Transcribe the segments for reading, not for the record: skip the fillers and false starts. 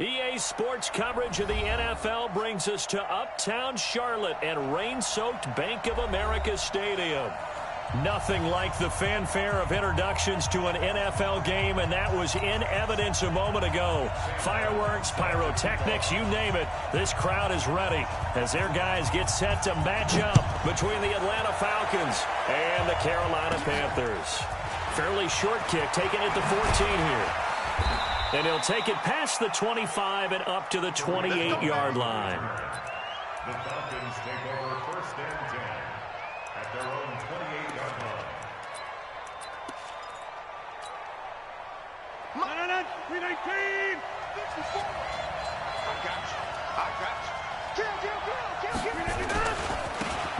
EA Sports coverage of the NFL brings us to Uptown Charlotte and rain-soaked Bank of America Stadium. Nothing like the fanfare of introductions to an NFL game, and that was in evidence a moment ago. Fireworks, pyrotechnics, you name it. This crowd is ready as their guys get set to match up between the Atlanta Falcons and the Carolina Panthers. Fairly short kick, taken at the 14 here. And he'll take it past the 25 and up to the 28-yard line. The Falcons take over first and 10 at their own 28-yard line. Line 319. I got you.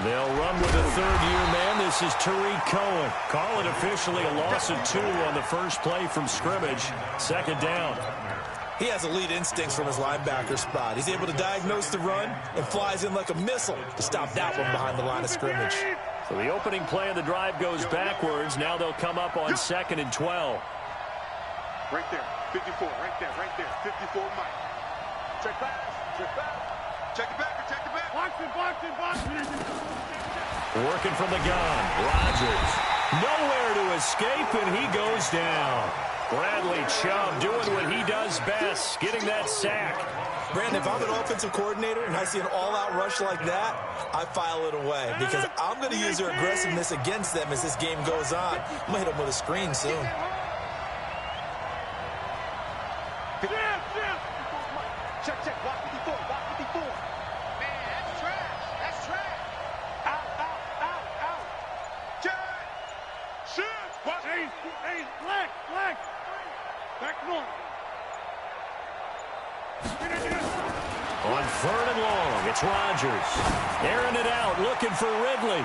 They'll run with a third-year man. This is Tariq Cohen. Call it officially a loss of 2 on the first play from scrimmage. Second down. He has elite instincts from his linebacker spot. He's able to diagnose the run and flies in like a missile to stop that one behind the line of scrimmage. So the opening play of the drive goes backwards. Now they'll come up on 2nd and 12. Right there. 54. Right there. 54, Mike. Check back. Check it back. Box it. Working from the gun. Rodgers. Nowhere to escape, and he goes down. Bradley Chubb doing what he does best, getting that sack. Brandon, if I'm an offensive coordinator and I see an all-out rush like that, I file it away because I'm going to use their aggressiveness against them as this game goes on. I'm going to hit them with a screen soon. Check. Block 54. Man, that's trash. Out. Shoot. Hey, black. Back north. On 3rd and long, it's Rodgers. Airing it out, looking for Ridley.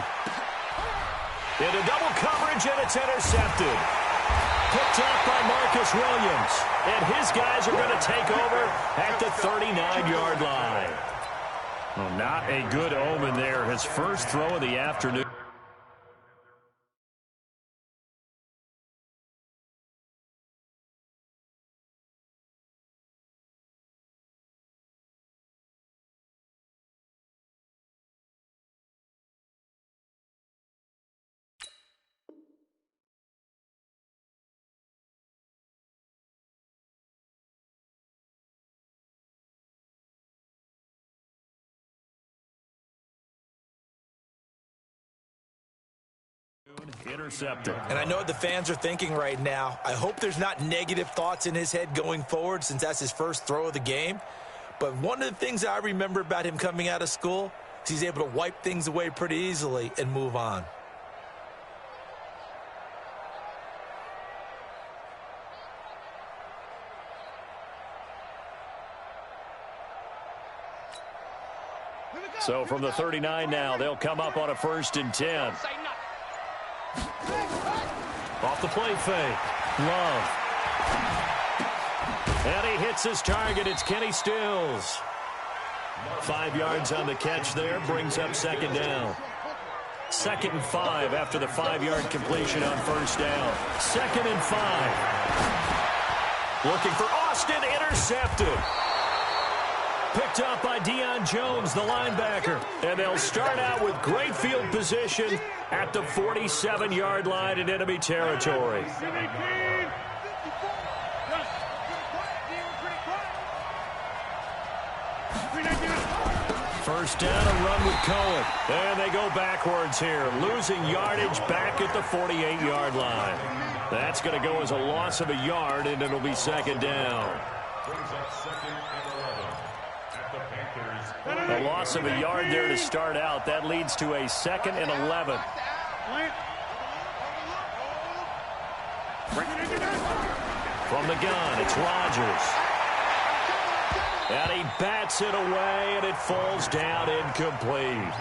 Into double coverage, and it's intercepted. Picked up by Marcus Williams. And his guys are going to take over at the 39-yard line. Well, not a good omen there. His first throw of the afternoon. Intercepted. And I know what the fans are thinking right now. I hope there's not negative thoughts in his head going forward since that's his first throw of the game. But one of the things I remember about him coming out of school is he's able to wipe things away pretty easily and move on. So from the 39 now, they'll come up on a 1st and 10. Off the play fake. Love. And he hits his target. It's Kenny Stills. 5 yards on the catch there. Brings up 2nd down. 2nd and 5 after the 5-yard completion on 1st down. 2nd and 5. Looking for Austin. Intercepted. Picked up by Deion Jones, the linebacker. And they'll start out with great field position at the 47-yard line in enemy territory. First down, a run with Cohen. And they go backwards here, losing yardage back at the 48-yard line. That's going to go as a loss of a yard, and it'll be 2nd down. A loss of a yard there to start out. That leads to a 2nd and 11. From the gun, it's Rodgers. And he bats it away, and it falls down incomplete.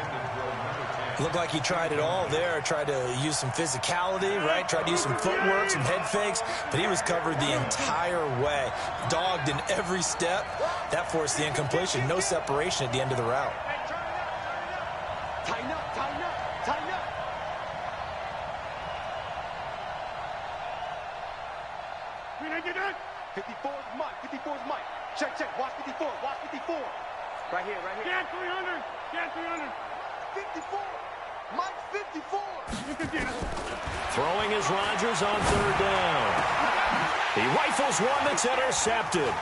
Looked like he tried it all there. Tried to use some physicality, right? Tried to use some footwork, some head fakes, but he was covered the entire way. Dogged in every step. That forced the incompletion. No separation at the end of the route. Tighten up. 54 is Mike. 54 is Mike. Check, check. Watch 54. Watch 54. Right here, right here. Get 300. Get 300. 54. Mike 54. Throwing is Rodgers on third down. He rifles one that's intercepted.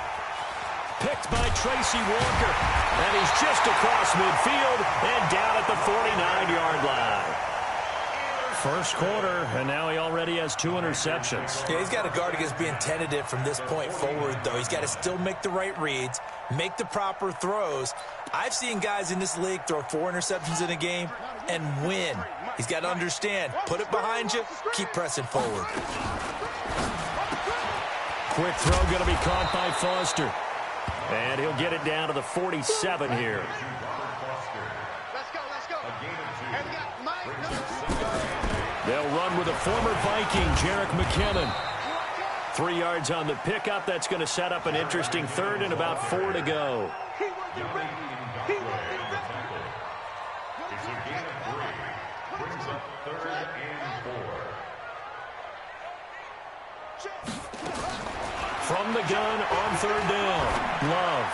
Picked by Tracy Walker. And he's just across midfield and down at the 49-yard line. First quarter, and now he already has 2 interceptions. Yeah, he's got to guard against being tentative from this point forward, though. He's got to still make the right reads, make the proper throws. I've seen guys in this league throw 4 interceptions in a game and win. He's got to understand, put it behind you, keep pressing forward. Quick throw going to be caught by Foster. And he'll get it down to the 47 here. Let's go, let's go. And we got Mike. They'll run with a former Viking, Jerick McKinnon. 3 yards on the pickup. That's going to set up an interesting third and about 4 to go. He wasn't ready. He wasn't ready. It's a gain of 3. Brings up 3rd and 4. From the gun on third down. Love.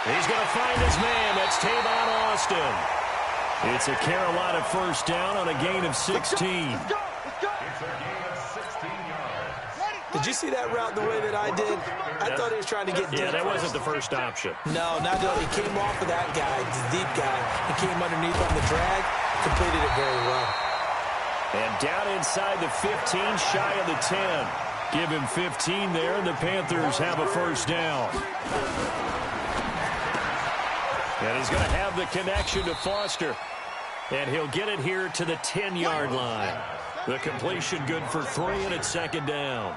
He's going to find his man. That's Tavon Austin. It's a Carolina first down on a gain of 16. It's a gain of 16 yards. Did you see that route the way that I did? I thought he was trying to get deep. Yeah, that wasn't the first option. No, not at all. He came off of that guy, the deep guy. He came underneath on the drag, completed it very well. And down inside the 15, shy of the 10. Give him 15 there, and the Panthers have a first down. And he's going to have the connection to Foster. And he'll get it here to the 10-yard line. The completion good for 3, and it's second down.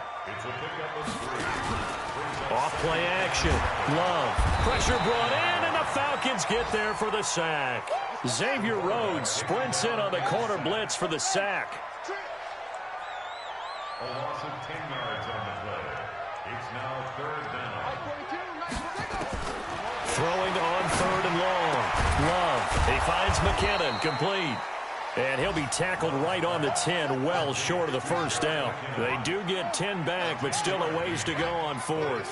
Off play action. Love. Pressure brought in, and the Falcons get there for the sack. Xavier Rhodes sprints in on the corner blitz for the sack. A loss of 10 yards on the play. It's now 3rd down. Throwing on 3rd and long. Love. He finds McKinnon. Complete. And he'll be tackled right on the 10, well short of the first down. They do get 10 back, but still a ways to go on 4th.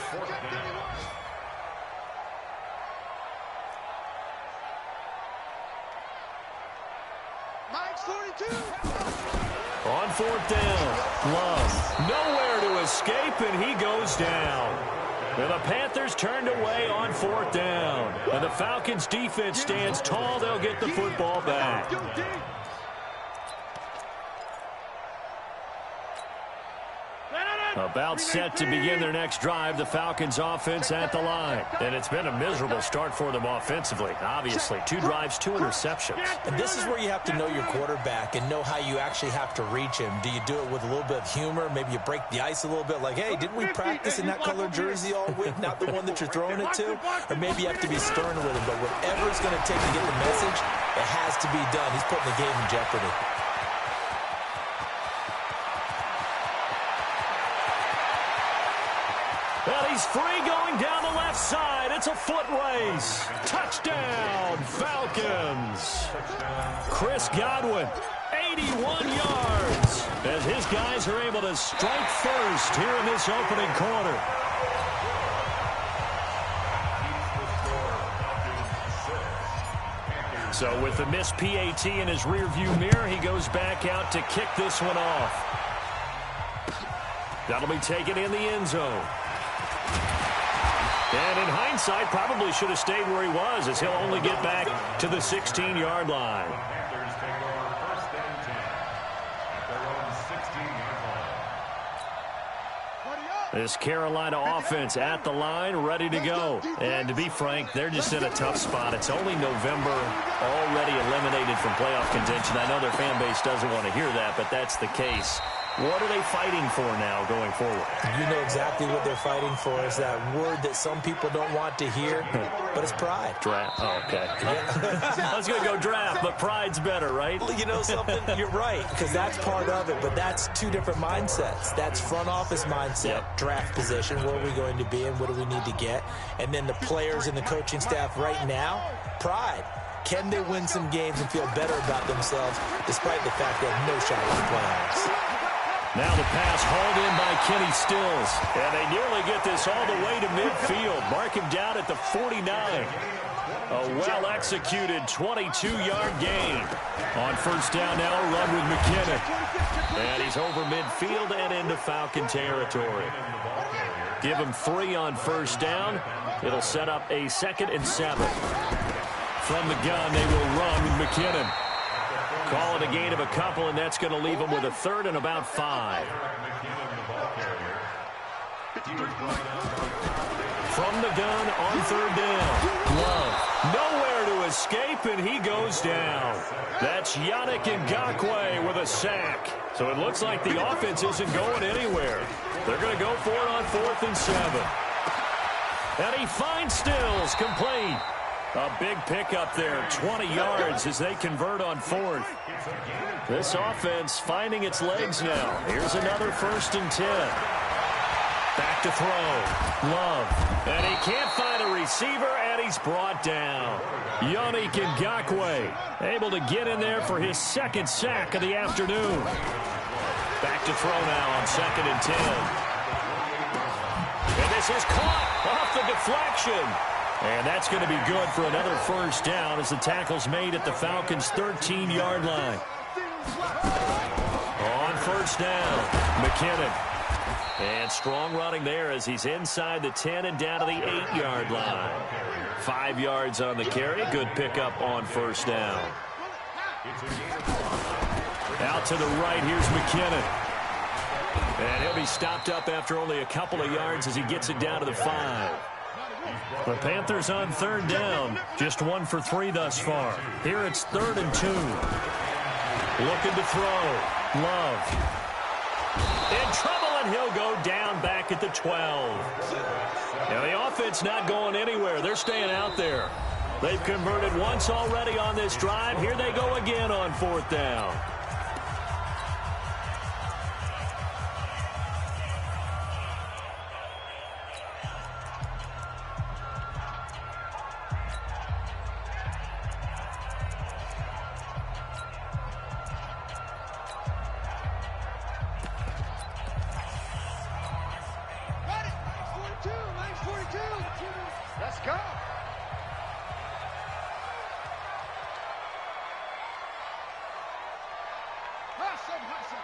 Mike's 42. On 4th down, Love. Nowhere to escape, and he goes down. And the Panthers turned away on 4th down. And the Falcons' defense stands tall. They'll get the football back. About set to begin their next drive, the Falcons offense at the line. And it's been a miserable start for them offensively. Obviously, 2 drives, 2 interceptions. And this is where you have to know your quarterback and know how you actually have to reach him. Do you do it with a little bit of humor? Maybe you break the ice a little bit like, hey, didn't we practice in that color jersey all week? Not the one that you're throwing it to? Or maybe you have to be stern with him. But whatever it's going to take to get the message, it has to be done. He's putting the game in jeopardy. Well, he's free going down the left side. It's a foot race. Touchdown, Falcons. Chris Godwin, 81 yards, as his guys are able to strike first here in this opening quarter. So with the missed PAT in his rearview mirror, he goes back out to kick this one off. That'll be taken in the end zone. And in hindsight, probably should have stayed where he was, as he'll only get back to the 16-yard line. Panthers take over 1st and 10 at their own 16-yard line. This Carolina offense at the line, ready to go. And to be frank, they're just in a tough spot. It's only November, already eliminated from playoff contention. I know their fan base doesn't want to hear that, but that's the case. What are they fighting for now going forward? You know exactly what they're fighting for. Is that word that some people don't want to hear, but it's pride. Draft. Oh, okay. Yeah. I was going to go draft, but pride's better, right? You know something? You're right, because that's part of it, but that's 2 different mindsets. That's front office mindset, draft position, where are we going to be and what do we need to get? And then the players and the coaching staff right now, pride. Can they win some games and feel better about themselves despite the fact they have no shot at the playoffs? Now the pass hauled in by Kenny Stills. And they nearly get this all the way to midfield. Mark him down at the 49. A well-executed 22-yard gain. On first down now, a run with McKinnon. And he's over midfield and into Falcon territory. Give him 3 on first down. It'll set up a 2nd and 7. From the gun, they will run with McKinnon. Call it a gain of a couple, and that's going to leave them with a 3rd and about 5. From the gun on 3rd down. Love. Nowhere to escape, and he goes down. That's Yannick Ngakoue with a sack. So it looks like the offense isn't going anywhere. They're going to go for it on 4th and 7. And he finds Stills, complete. A big pickup there, 20 yards as they convert on 4th. This offense finding its legs now. Here's another 1st and 10. Back to throw. Love. And he can't find a receiver, and he's brought down. Yannick Ngakoue able to get in there for his 2nd sack of the afternoon. Back to throw now on 2nd and 10. And this is caught off the deflection. And that's going to be good for another 1st down as the tackle's made at the Falcons' 13-yard line. On 1st down, McKinnon. And strong running there as he's inside the 10 and down to the 8-yard line. 5 yards on the carry. Good pickup on 1st down. Out to the right, here's McKinnon. And he'll be stopped up after only a couple of yards as he gets it down to the 5. The Panthers on 3rd down. Just 1 for 3 thus far. Here it's 3rd and 2. Looking to throw. Love. In trouble, and he'll go down back at the 12. Now the offense not going anywhere. They're staying out there. They've converted once already on this drive. Here they go again on 4th down. Let's go. Hustle.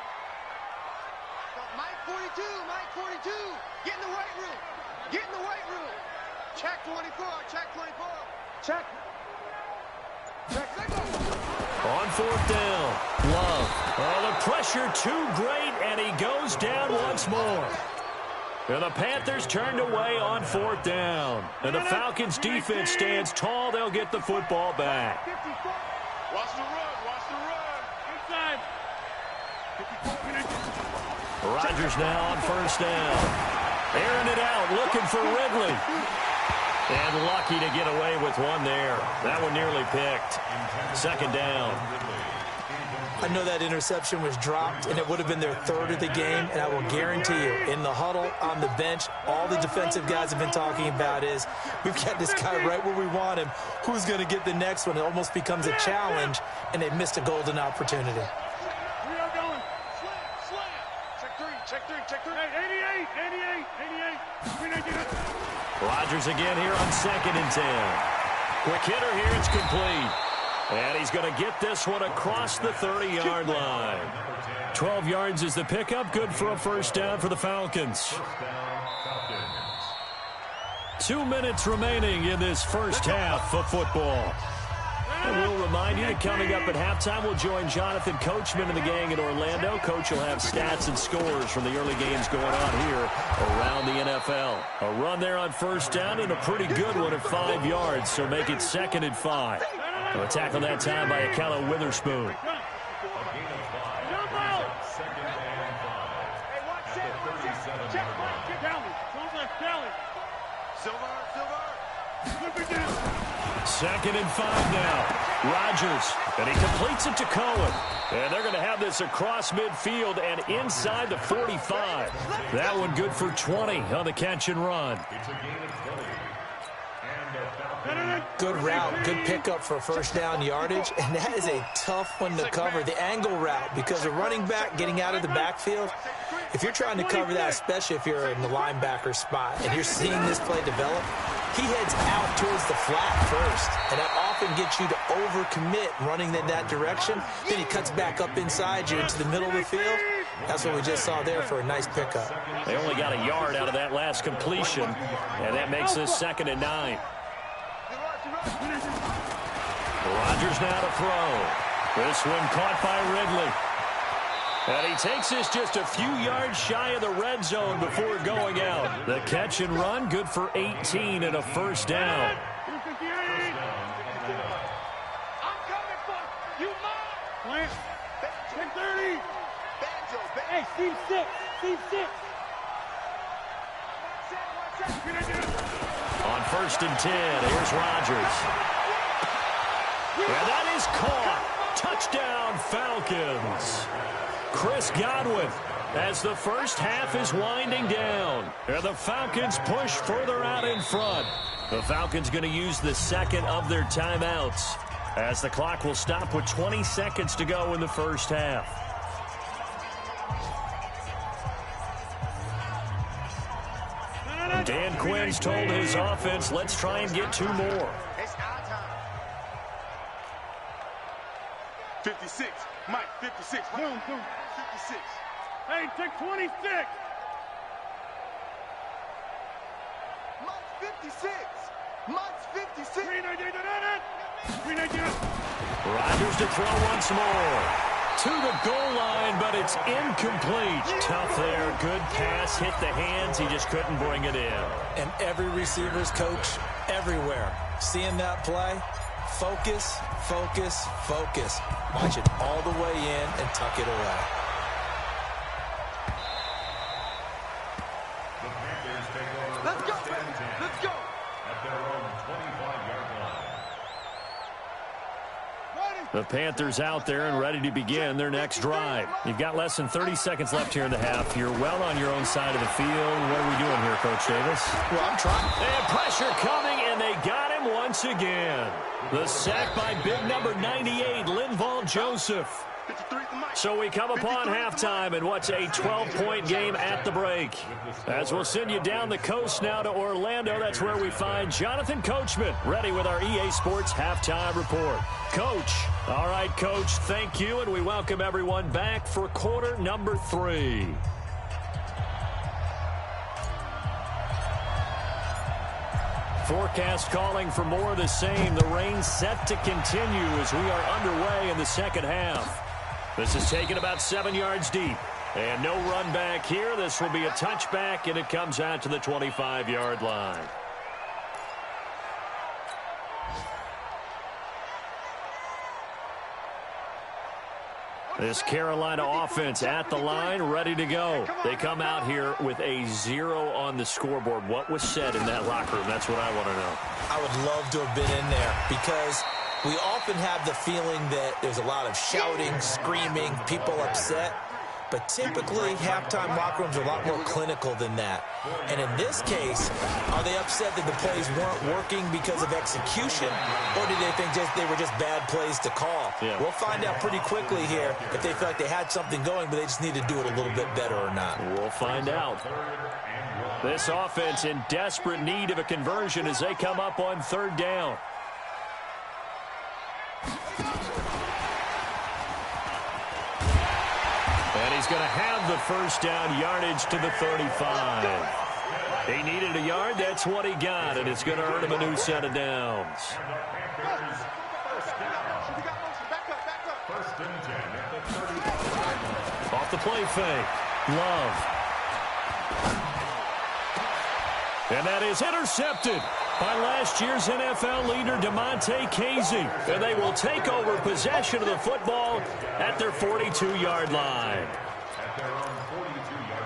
Mike 42, Mike 42. Get in the weight room. Get in the weight room. Check 24, check 24. Check. On 4th down, Love. Oh, the pressure too great, and he goes down once more. And the Panthers turned away on 4th down. And the Falcons' defense stands tall. They'll get the football back. Watch the run. Inside. Rodgers now on 1st down. Airing it out, looking for Ridley. And lucky to get away with one there. That one nearly picked. 2nd down. I know that interception was dropped, and it would have been their 3rd of the game, and I will guarantee you, in the huddle, on the bench, all the defensive guys have been talking about is, we've got this guy right where we want him. Who's going to get the next one? It almost becomes a challenge, and they missed a golden opportunity. We are going. Check three. Hey, 88. Rodgers again here on 2nd and 10. Quick hitter here, it's complete. And he's going to get this one across the 30-yard line. 12 yards is the pickup. Good for a 1st down for the Falcons. 2 minutes remaining in this first half of football. And we'll remind you that coming up at halftime, we'll join Jonathan Coachman and the gang in Orlando. Coach will have stats and scores from the early games going on here around the NFL. A run there on 1st down and a pretty good one at 5 yards, so make it 2nd and 5. A tackle that time by Akello Witherspoon. Second and 5 now. Rodgers, and he completes it to Cohen. And they're going to have this across midfield and inside the 45. That one good for 20 on the catch and run. It's a gain of 20. And a Good route, good pickup for first down yardage, and that is a tough one to cover, the angle route, because a running back getting out of the backfield, if you're trying to cover that, especially if you're in the linebacker spot and you're seeing this play develop, he heads out towards the flat first, and that often gets you to overcommit running in that direction. Then he cuts back up inside you into the middle of the field. That's what we just saw there for a nice pickup. They only got a yard out of that last completion, and that makes this 2nd and 9. Rodgers now to throw. This one caught by Ridley. And he takes this just a few yards shy of the red zone before going out. The catch and run, good for 18 and a first down. I'm coming for you, Mom. 10-30. Hey, Steve 6. Steve 6. On 1st and 10, here's Rodgers. And that is caught. Touchdown, Falcons. Chris Godwin as the first half is winding down. And the Falcons push further out in front. The Falcons going to use the second of their timeouts as the clock will stop with 20 seconds to go in the first half. Dan Quinn's told his offense, let's try and get 2 more. It's our time. 56. Mike, 56. Boom, boom. 56. Hey, take 26. Mike's 56. Mike's 56. 399. Rodgers to throw once more. To the goal line, but it's incomplete. Tough there. Good pass. Hit the hands. He just couldn't bring it in. And every receiver's coach everywhere, seeing that play, focus, focus, focus. Watch it all the way in and tuck it away. The Panthers take over. Let's go. First and 10 Let's go. at their own 25-yard line. The Panthers out there and ready to begin their next drive. You've got less than 30 seconds left here in the half. You're well on your own side of the field. What are we doing here, Coach Davis? Well, I'm trying. And pressure coming, and they got him once again. The sack by big number 98, Linval Joseph. 53 to Mike. So we come upon halftime in what's a 12-point game at the break. As we'll send you down the coast now to Orlando, that's where we find Jonathan Coachman, ready with our EA Sports halftime report. Coach. All right, Coach, thank you, and we welcome everyone back for quarter number 3. Forecast calling for more of the same. The rain set to continue as we are underway in the second half. This is taken about 7 yards deep. And no run back here. This will be a touchback, and it comes out to the 25-yard line. This Carolina offense at the line, ready to go. They come out here with a 0 on the scoreboard. What was said in that locker room? That's what I want to know. I would love to have been in there because we often have the feeling that there's a lot of shouting, screaming, people upset. But typically, halftime locker rooms are a lot more clinical than that. And in this case, are they upset that the plays weren't working because of execution, or did they think they were just bad plays to call? Yeah. We'll find out pretty quickly here if they feel like they had something going, but they just need to do it a little bit better or not. We'll find out. This offense in desperate need of a conversion as they come up on 3rd down. And he's going to have the first down yardage to the 35. He needed a yard. That's what he got, and it's going to earn him a new set of downs. First and 10 at the 35. Off the play fake. Love. And that is intercepted by last year's NFL leader, DeMonte Casey. And they will take over possession of the football at their 42-yard line. At their own 42-yard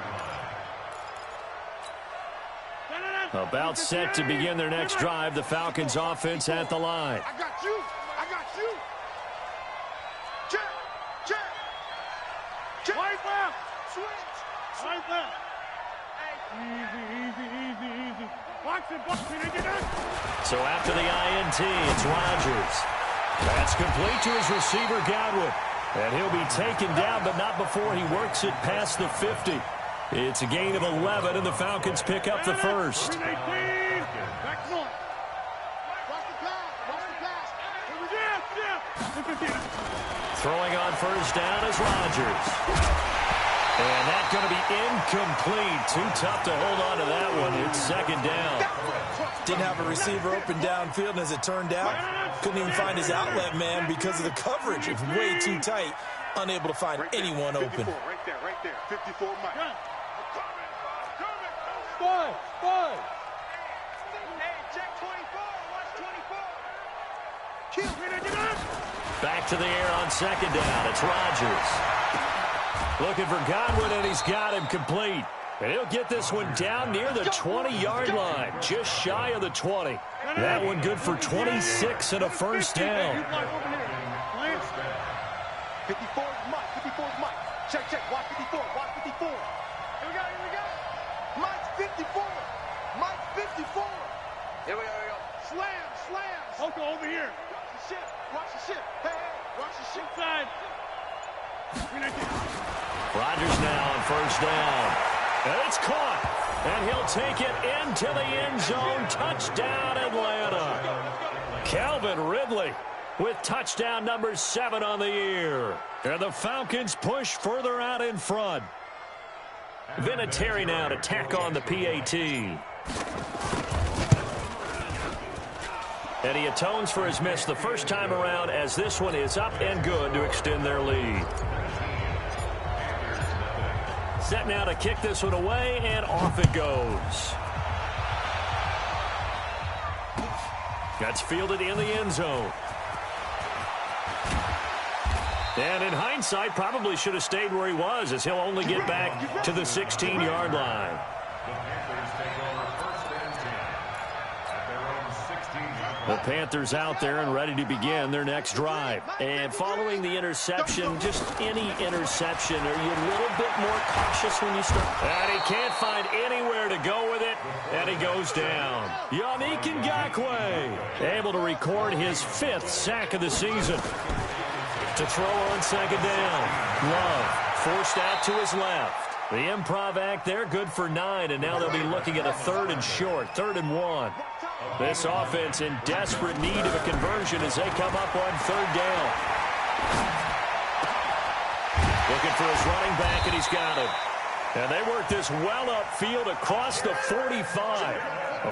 line. About set to begin their next drive, the Falcons offense at the line. I got you. I got you. Check. Check. Check. Right left. Switch. Right left. Easy, easy, easy, easy. So after the INT, it's Rodgers. That's complete to his receiver, Godwin. And he'll be taken down, but not before he works it past the 50. It's a gain of 11, and the Falcons pick up the first. Throwing on first down is Rodgers. And that's going to be incomplete. Too tough to hold on to that one. It's second down. Didn't have a receiver open downfield, and as it turned out, couldn't even find his outlet man because of the coverage. It's way too tight. Unable to find anyone open. Right there. 54 Mike. Five. Hey, check 24. Watch 24. Back to the air on second down. It's Rodgers. Looking for Godwin, and he's got him complete. And he'll get this one down near the 20-yard line, just shy of the 20. That one good for 26 and a first down. 54 is Mike. Check. Watch 54. Here we go. Mike's 54. Here we go. Slams. Oko over here. Watch the ship. Hey, watch the ship. Inside. Rodgers now on first down. And it's caught. And he'll take it into the end zone. Touchdown, Atlanta. Calvin Ridley with touchdown number 7 on the year. And the Falcons push further out in front. Vinatieri now to tack on the PAT. And he atones for his miss the first time around, as this one is up and good to extend their lead. Set now to kick this one away, and off it goes. That's fielded in the end zone. And in hindsight, probably should have stayed where he was, as he'll only get back to the 16-yard line. The Panthers out there and ready to begin their next drive. And following the interception, just any interception, are you a little bit more cautious when you start? And he can't find anywhere to go with it, and he goes down. Yannick Ngakoue able to record his 5th sack of the season. To throw on second down. Love forced out to his left. The improv act there, good for 9, and now they'll be looking at a 3rd and short, 3rd and 1. This offense in desperate need of a conversion as they come up on 3rd down. Looking for his running back, and he's got him. And they work this well upfield across the 45.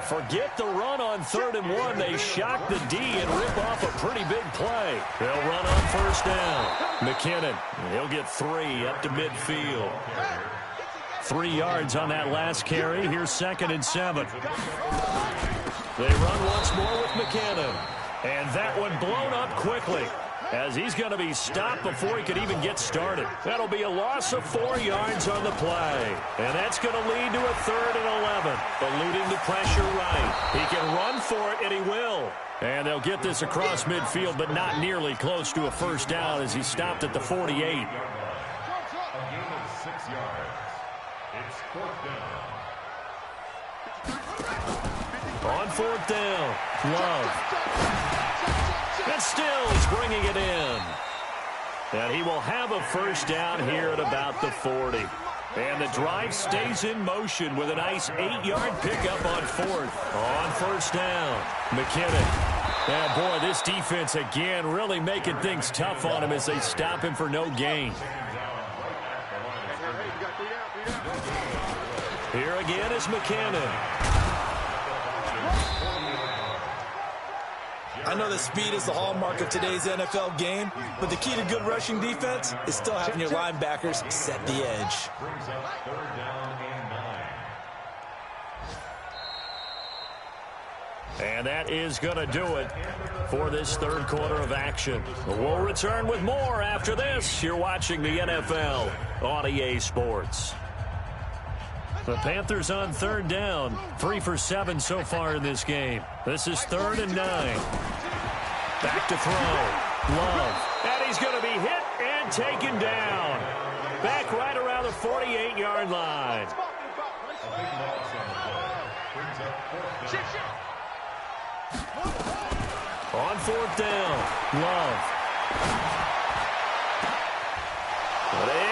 Forget the run on 3rd and 1. They shock the D and rip off a pretty big play. They'll run on first down. McKinnon, he'll get 3 up to midfield. 3 yards on that last carry. Here's 2nd and 7. They run once more with McKinnon. And that one blown up quickly, as he's going to be stopped before he could even get started. That'll be a loss of 4 yards on the play. And that's going to lead to a 3rd and 11. Eluding the pressure right. He can run for it, and he will. And they'll get this across midfield, but not nearly close to a first down as he stopped at the 48. A gain of 6 yards. It's 4th down. On 4th down, Love. And Stills bringing it in. And he will have a first down here at about the 40. And the drive stays in motion with a nice 8-yard pickup on 4th. On first down, McKinnon. And boy, this defense again really making things tough on him as they stop him for no gain. Here again is McKinnon. I know that speed is the hallmark of today's NFL game, but the key to good rushing defense is still having your linebackers set the edge. Brings up 3rd down and 9. And that is going to do it for this 3rd quarter of action. We'll return with more after this. You're watching the NFL on EA Sports. The Panthers on 3rd down. 3 for 7 so far in this game. This is 3rd and 9. Back to throw. Love. And he's going to be hit and taken down. Back right around the 48-yard line. A big loss on the play. Brings up On fourth down, Love.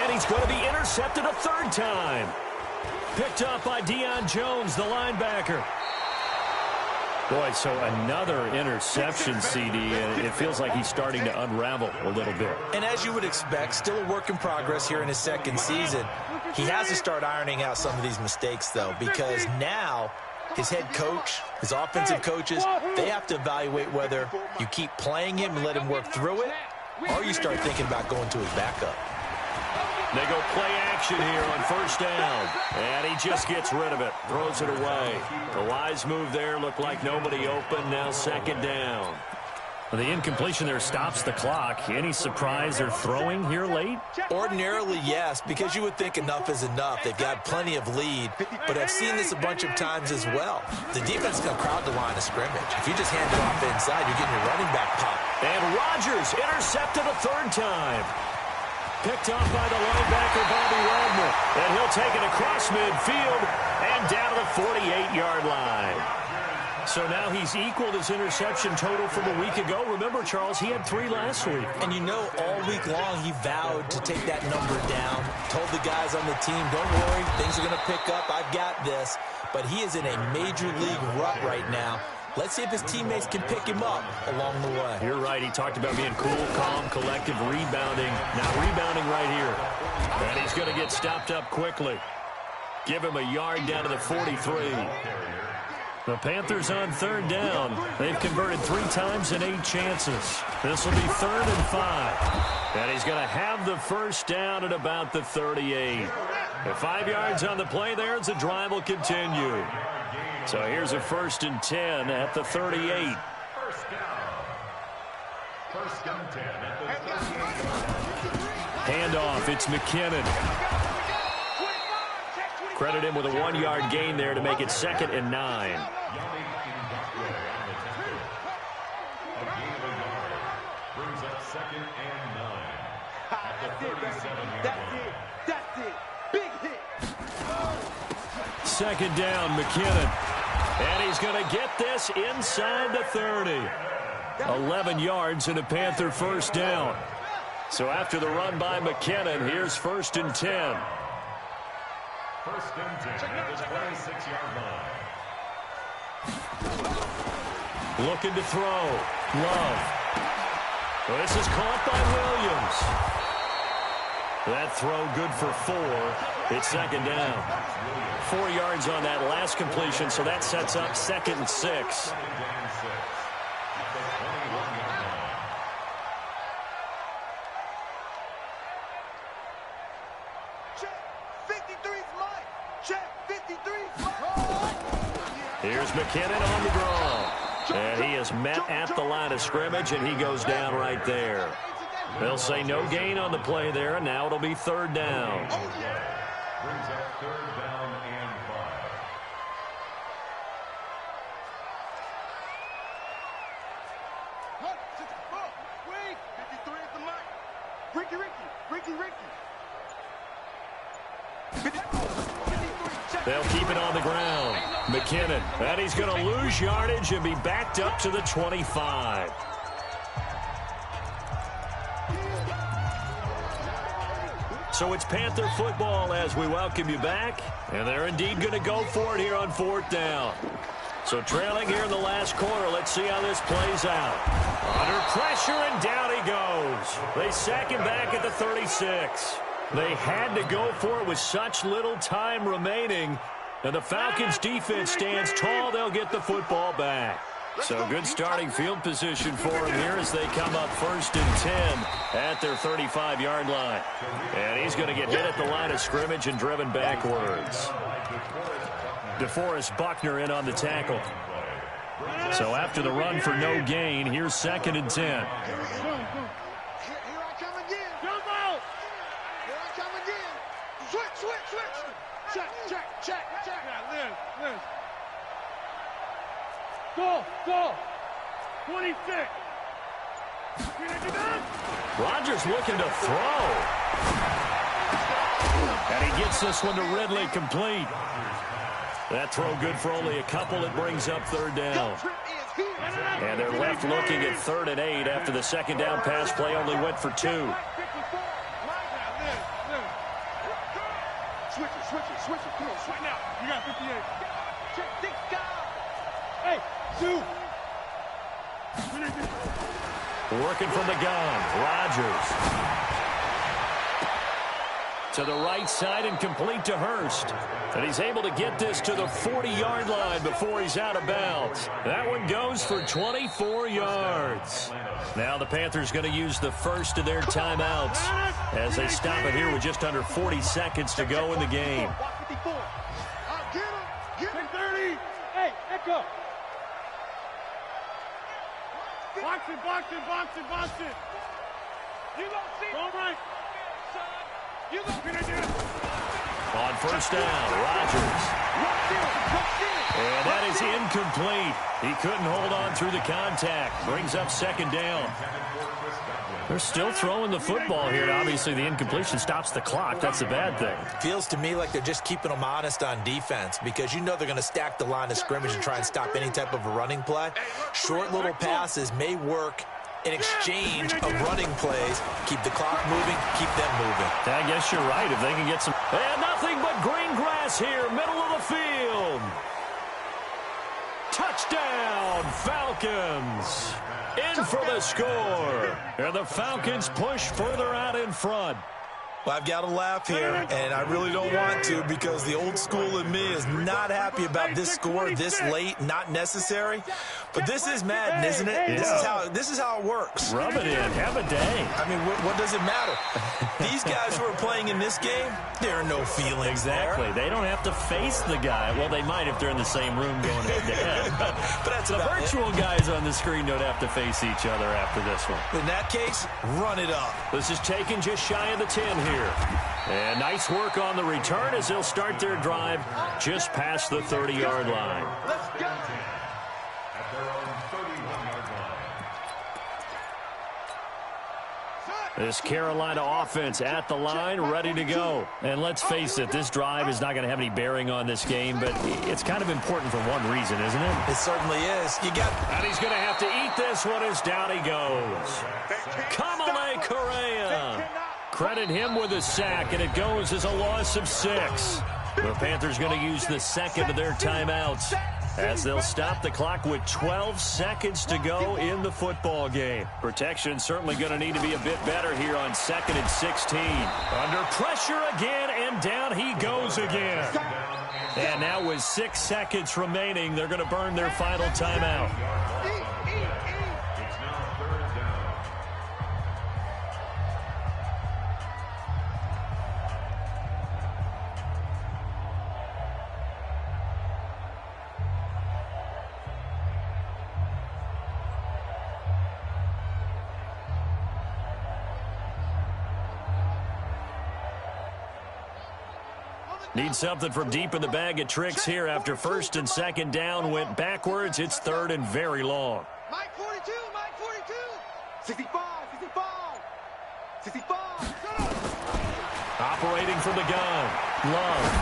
And he's going to be intercepted a third time. Picked up by Deion Jones, the linebacker. Boy, so another interception, CD, and it feels like he's starting to unravel a little bit. And as you would expect, still a work in progress here in his second season. He has to start ironing out some of these mistakes, though, because now his head coach, his offensive coaches, they have to evaluate whether you keep playing him and let him work through it, or you start thinking about going to his backup. They go play action here on first down. And he just gets rid of it. Throws it away. The wise move there. Looked like nobody open. Now second down. The incompletion there stops the clock. Any surprise they're throwing here late? Ordinarily, yes, because you would think enough is enough. They've got plenty of lead, but I've seen this a bunch of times as well. The defense is going to crowd the line of scrimmage. If you just hand it off inside, you're getting your running back pop. And Rodgers intercepted a third time. Picked off by the linebacker, Bobby Wagner. And he'll take it across midfield and down to the 48-yard line. So now he's equaled his interception total from a week ago. Remember, Charles, he had 3 last week. And you know, all week long he vowed to take that number down. Told the guys on the team, don't worry, things are going to pick up. I've got this. But he is in a major league rut right now. Let's see if his teammates can pick him up along the way. You're right. He talked about being cool, calm, collective, rebounding. Now rebounding right here. And he's going to get stopped up quickly. Give him a yard down to the 43. The Panthers on third down. They've converted 3 times in 8 chances. This will be 3rd and 5. And he's going to have the first down at about the 38. The 5 yards on the play there as the drive will continue. So here's a 1st and 10 at the 38. First down. 1st and 10 at the 38. Handoff, it's McKinnon. Credit him with a 1-yard gain there to make it 2nd and 9. Brings up 2nd and 9. At the 37-yard line. That's it. Big hit. 2nd down, McKinnon. And he's going to get this inside the 30. 11 yards and a Panther first down. So after the run by McKinnon, here's 1st and 10. 1st and 10 at the 26-yard line. Looking to throw. Love. Well, this is caught by Williams. That throw good for 4. It's 2nd down. 4 yards on that last completion, so that sets up 2nd and 6. Here's McKinnon on the draw. And he is met at the line of scrimmage, and he goes down right there. They'll say no gain on the play there, and now it'll be 3rd down. Brings up 3rd down and 5. Wait, 53 at the mark. Ricky. They'll keep it on the ground. McKinnon, and he's going to lose yardage and be backed up to the 25. So it's Panther football as we welcome you back. And they're indeed going to go for it here on 4th down. So trailing here in the last quarter, let's see how this plays out. Under pressure, and down he goes. They sack him back at the 36. They had to go for it with such little time remaining. And the Falcons defense stands tall. They'll get the football back. So good starting field position for him here as they come up 1st and 10 at their 35-yard line. And he's going to get hit at the line of scrimmage and driven backwards. DeForest Buckner in on the tackle. So after the run for no gain, here's 2nd and 10. Here I come again. Jump out. Here I come again. Switch. Check. Yeah, Liz. Go. 26. Rodgers looking to throw. And he gets this one to Ridley complete. That throw good for only a couple. It brings up third down. And they're left looking at 3rd and 8 after the second down pass play only went for 2. Switch it. Come on, switch now. You got 58. Hey, shoot. Working from the gun, Rodgers. To the right side and complete to Hurst. And he's able to get this to the 40-yard line before he's out of bounds. That one goes for 24 yards. Now the Panthers going to use the first of their timeouts as they stop it here with just under 40 seconds to go in the game. Get 30. Hey, Echo. Box it. You don't see. All right. On first down, Rodgers. And that is incomplete. He couldn't hold on through the contact. Brings up second down. They're still throwing the football here, and obviously the incompletion stops the clock. That's a bad thing. Feels to me like they're just keeping them honest on defense because you know they're going to stack the line of scrimmage and try and stop any type of a running play. Short little passes may work in exchange of running plays. Keep the clock moving, keep them moving. I guess you're right. If they can get some... And nothing but green grass here, middle of the field. Touchdown, Falcons. In for the score. And the Falcons push further out in front. Well, I've got to laugh here, and I really don't want to because the old school in me is not happy about this score this late, not necessary. But this is Madden, isn't it? Yeah. This is how it works. Rub it in. Have a day. I mean, what does it matter? These guys who are playing in this game, there are no feelings Exactly. there. They don't have to face the guy. Well, they might if they're in the same room going head-to-head. But that's the about virtual it. guys on the screen don't have to face each other after this one. In that case, run it up. This is taken just shy of the 10 here. And nice work on the return as they'll start their drive just past the 30-yard line. Let's go. At their own 31-yard line. This Carolina offense at the line, ready to go. And let's face it, this drive is not going to have any bearing on this game, but it's kind of important for one reason, isn't it? It certainly is. And he's going to have to eat this one as down he goes. Kamale Correa. Credit him with a sack, and it goes as a loss of 6. The Panthers going to use the second of their timeouts as they'll stop the clock with 12 seconds to go in the football game. Protection certainly going to need to be a bit better here on 2nd and 16. Under pressure again, and down he goes again. And now with 6 seconds remaining, they're going to burn their final timeout. It's now 3rd down. Need something from deep in the bag of tricks here after 1st and 2nd down went backwards. It's 3rd and very long. Mike 42, Mike 42. 65. Operating from the gun. Love.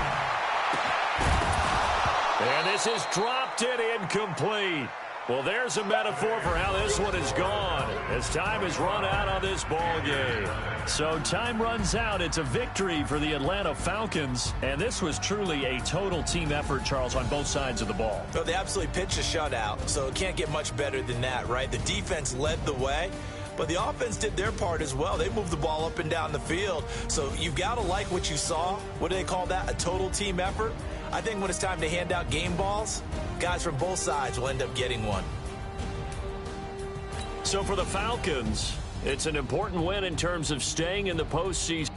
And this is dropped it incomplete. Well, there's a metaphor for how this one is gone as time has run out on this ball game. So time runs out. It's a victory for the Atlanta Falcons. And this was truly a total team effort, Charles, on both sides of the ball. Well, they absolutely pitched a shutout, so it can't get much better than that, right? The defense led the way, but the offense did their part as well. They moved the ball up and down the field. So you've got to like what you saw. What do they call that? A total team effort? I think when it's time to hand out game balls, guys from both sides will end up getting one. So for the Falcons, it's an important win in terms of staying in the postseason.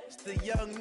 It's the young